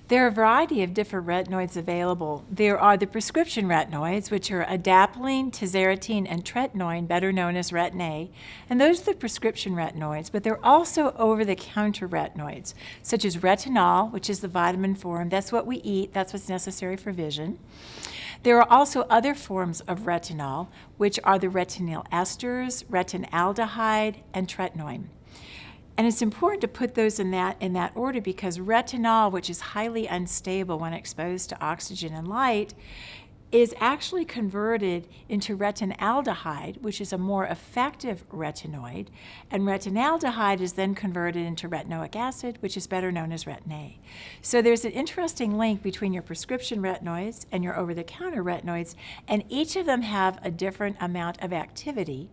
There are a variety of different retinoids available. There are the prescription retinoids, which are adapalene, tazarotene, and tretinoin, better known as Retin-A, and those are the prescription retinoids, but there are also over-the-counter retinoids, such as retinol, which is the vitamin form. That's what we eat. That's what's necessary for vision. There are also other forms of retinol, which are the retinyl esters, retinaldehyde, and tretinoin. And it's important to put those in that order because retinol, which is highly unstable when exposed to oxygen and light, is actually converted into retinaldehyde, which is a more effective retinoid, and retinaldehyde is then converted into retinoic acid, which is better known as Retin-A. So there's an interesting link between your prescription retinoids and your over-the-counter retinoids, and each of them have a different amount of activity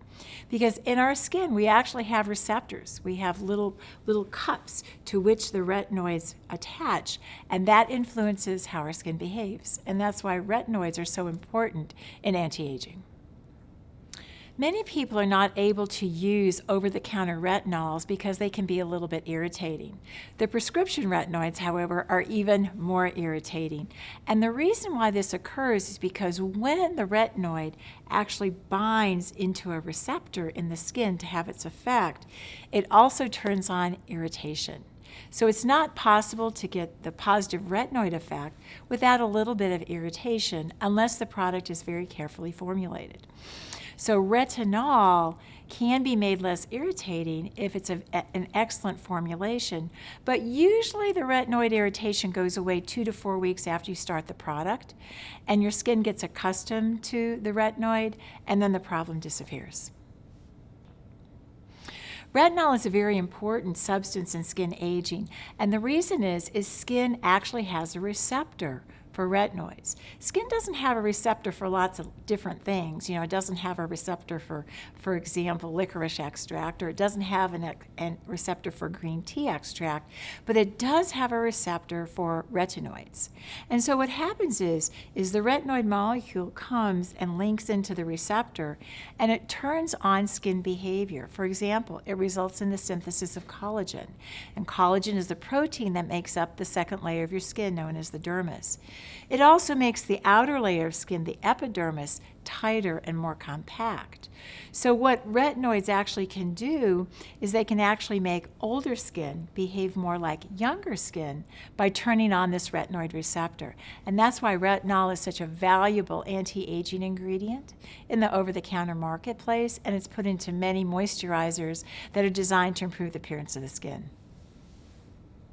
because in our skin we actually have receptors. We have little cups to which the retinoids attach, and that influences how our skin behaves, and that's why retinoids are so important in anti-aging. Many people are not able to use over-the-counter retinols because they can be a little bit irritating. The prescription retinoids, however, are even more irritating. And the reason why this occurs is because when the retinoid actually binds into a receptor in the skin to have its effect, it also turns on irritation. So it's not possible to get the positive retinoid effect without a little bit of irritation unless the product is very carefully formulated. So retinol can be made less irritating if it's an excellent formulation, but usually the retinoid irritation goes away 2 to 4 weeks after you start the product, and your skin gets accustomed to the retinoid, and then the problem disappears. Retinol is a very important substance in skin aging, and the reason is skin actually has a receptor for retinoids. Skin doesn't have a receptor for lots of different things. It doesn't have a receptor for example, licorice extract, or it doesn't have a receptor for green tea extract, but it does have a receptor for retinoids. And so what happens is the retinoid molecule comes and links into the receptor, and it turns on skin behavior. For example, it results in the synthesis of collagen, and collagen is the protein that makes up the second layer of your skin, known as the dermis. It also makes the outer layer of skin, the epidermis, tighter and more compact. So what retinoids actually can do is they can actually make older skin behave more like younger skin by turning on this retinoid receptor. And that's why retinol is such a valuable anti-aging ingredient in the over-the-counter marketplace, and it's put into many moisturizers that are designed to improve the appearance of the skin.